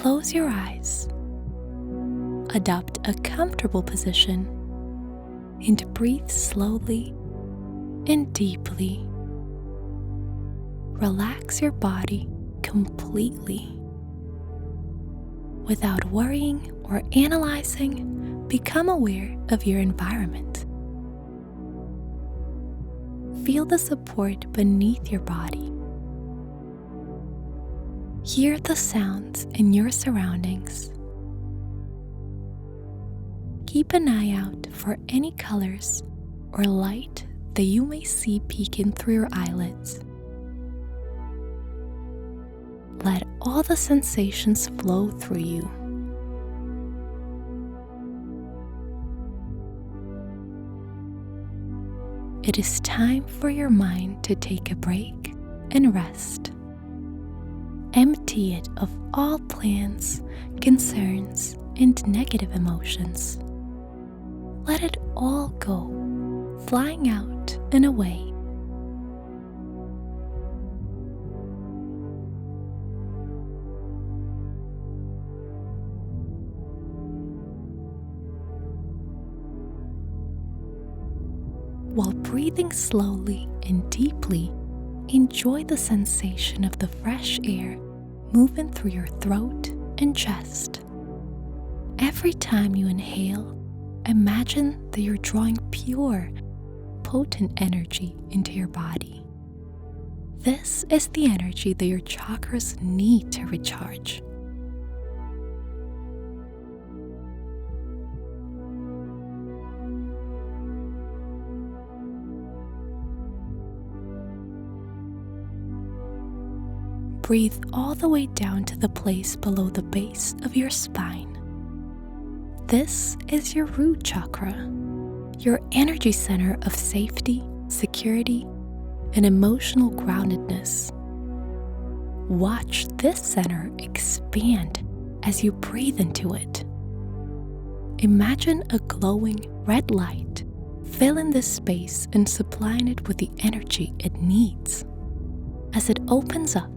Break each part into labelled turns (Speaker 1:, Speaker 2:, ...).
Speaker 1: close your eyes. Adopt a comfortable position and breathe slowly and deeply. Relax your body completely. Without worrying or analyzing, become aware of your environment. Feel the support beneath your body. Hear the sounds in your surroundings. Keep an eye out for any colors or light that you may see peeking through your eyelids. Let all the sensations flow through you. It is time for your mind to take a break and rest. Empty it of all plans, concerns, and negative emotions. Let it all go, flying out and away. While breathing slowly and deeply, enjoy the sensation of the fresh air moving through your throat and chest. Every time you inhale, imagine that you're drawing pure, potent energy into your body. This is the energy that your chakras need to recharge. Breathe all the way down to the place below the base of your spine. This is your root chakra, your energy center of safety, security, and emotional groundedness. Watch this center expand as you breathe into it. Imagine a glowing red light filling this space and supplying it with the energy it needs. As it opens up,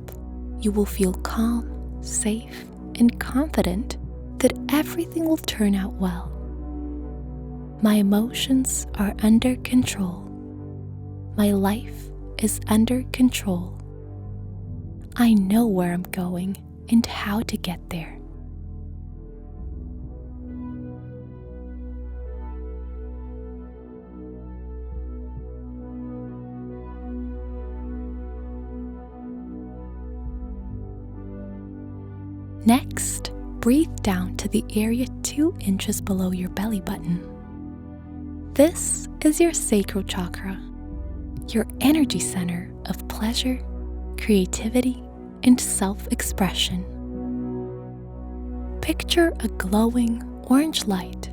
Speaker 1: you will feel calm, safe, and confident that everything will turn out well. My emotions are under control. My life is under control. I know where I'm going and how to get there. Next, breathe down to the area 2 inches below your belly button. This is your sacral chakra, your energy center of pleasure, creativity, and self-expression. Picture a glowing orange light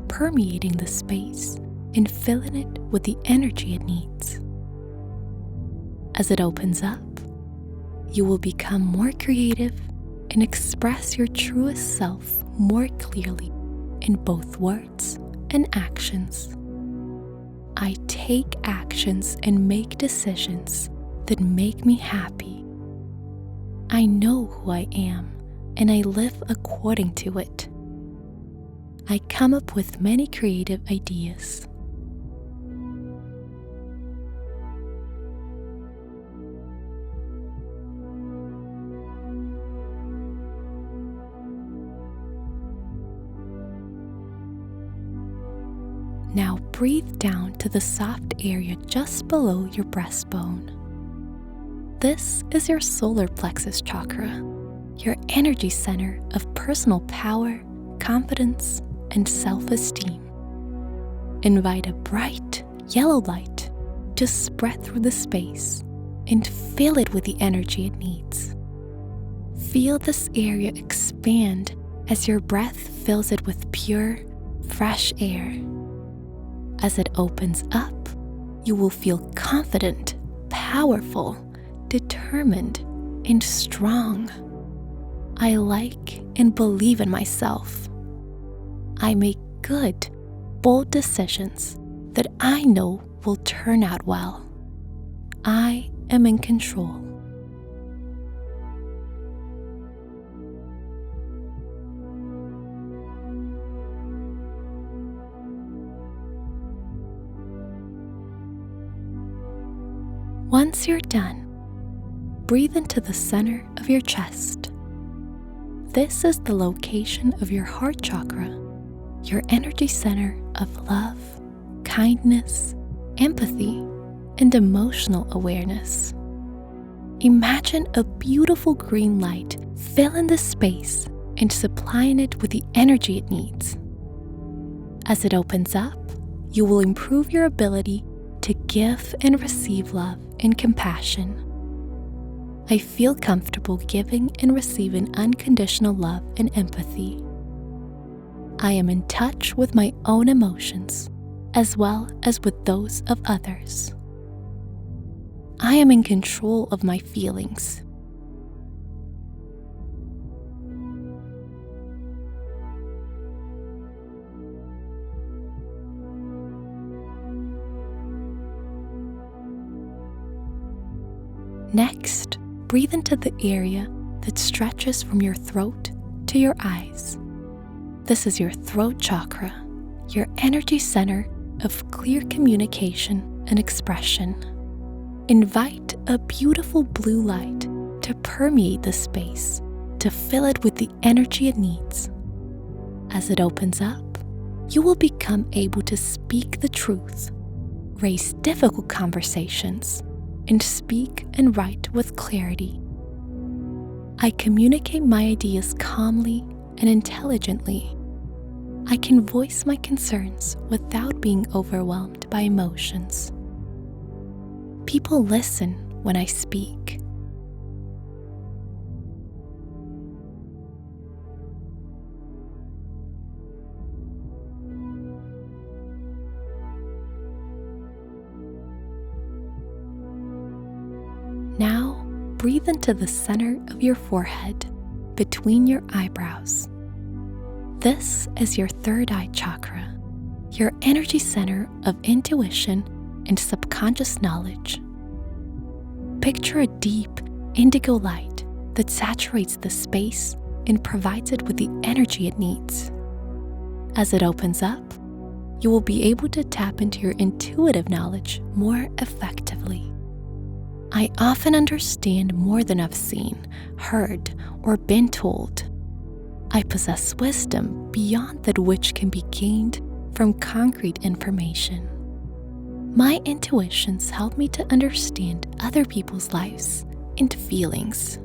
Speaker 1: permeating the space and filling it with the energy it needs. As it opens up, you will become more creative and express your truest self more clearly in both words and actions. I take actions and make decisions that make me happy. I know who I am and I live according to it. I come up with many creative ideas. Now breathe down to the soft area just below your breastbone. This is your solar plexus chakra, your energy center of personal power, confidence, and self-esteem. Invite a bright yellow light to spread through the space and fill it with the energy it needs. Feel this area expand as your breath fills it with pure, fresh air. As it opens up, you will feel confident, powerful, determined, and strong. I like and believe in myself. I make good, bold decisions that I know will turn out well. I am in control. Once you're done, breathe into the center of your chest. This is the location of your heart chakra, your energy center of love, kindness, empathy, and emotional awareness. Imagine a beautiful green light filling the space and supplying it with the energy it needs. As it opens up, you will improve your ability to give and receive love and compassion. I feel comfortable giving and receiving unconditional love and empathy. I am in touch with my own emotions as well as with those of others. I am in control of my feelings. Next, breathe into the area that stretches from your throat to your eyes. This is your throat chakra, your energy center of clear communication and expression. Invite a beautiful blue light to permeate the space, to fill it with the energy it needs. As it opens up, you will become able to speak the truth, raise difficult conversations, and speak and write with clarity. I communicate my ideas calmly and intelligently. I can voice my concerns without being overwhelmed by emotions. People listen when I speak. Now, breathe into the center of your forehead, between your eyebrows. This is your third eye chakra, your energy center of intuition and subconscious knowledge. Picture a deep indigo light that saturates the space and provides it with the energy it needs. As it opens up, you will be able to tap into your intuitive knowledge more effectively. I often understand more than I've seen, heard, or been told. I possess wisdom beyond that which can be gained from concrete information. My intuitions help me to understand other people's lives and feelings.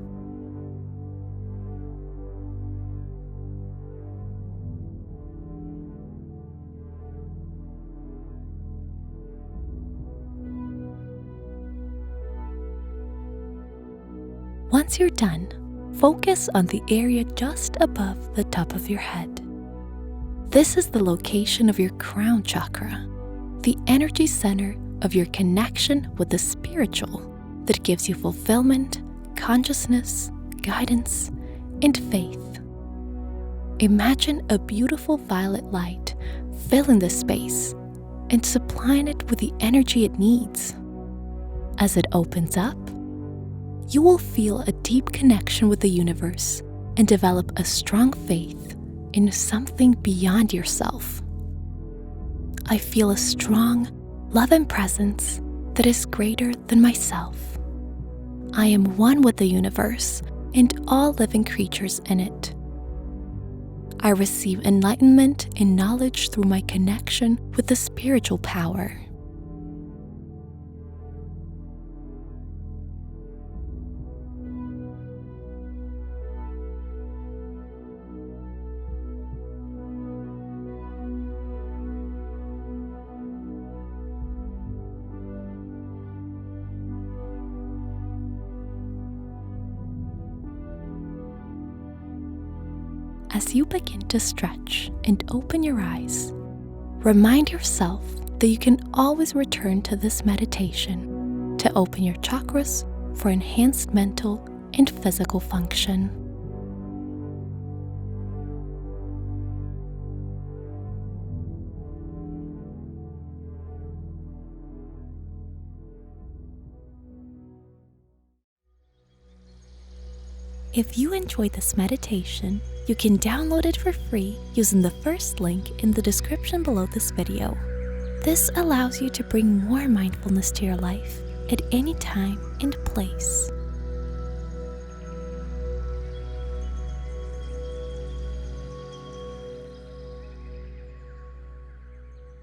Speaker 1: Once you're done, focus on the area just above the top of your head. This is the location of your crown chakra, the energy center of your connection with the spiritual that gives you fulfillment, consciousness, guidance, and faith. Imagine a beautiful violet light filling the space and supplying it with the energy it needs. As it opens up, you will feel a deep connection with the universe and develop a strong faith in something beyond yourself. I feel a strong love and presence that is greater than myself. I am one with the universe and all living creatures in it. I receive enlightenment and knowledge through my connection with the spiritual power. As you begin to stretch and open your eyes, remind yourself that you can always return to this meditation to open your chakras for enhanced mental and physical function. If you enjoyed this meditation, you can download it for free using the first link in the description below this video. This allows you to bring more mindfulness to your life at any time and place.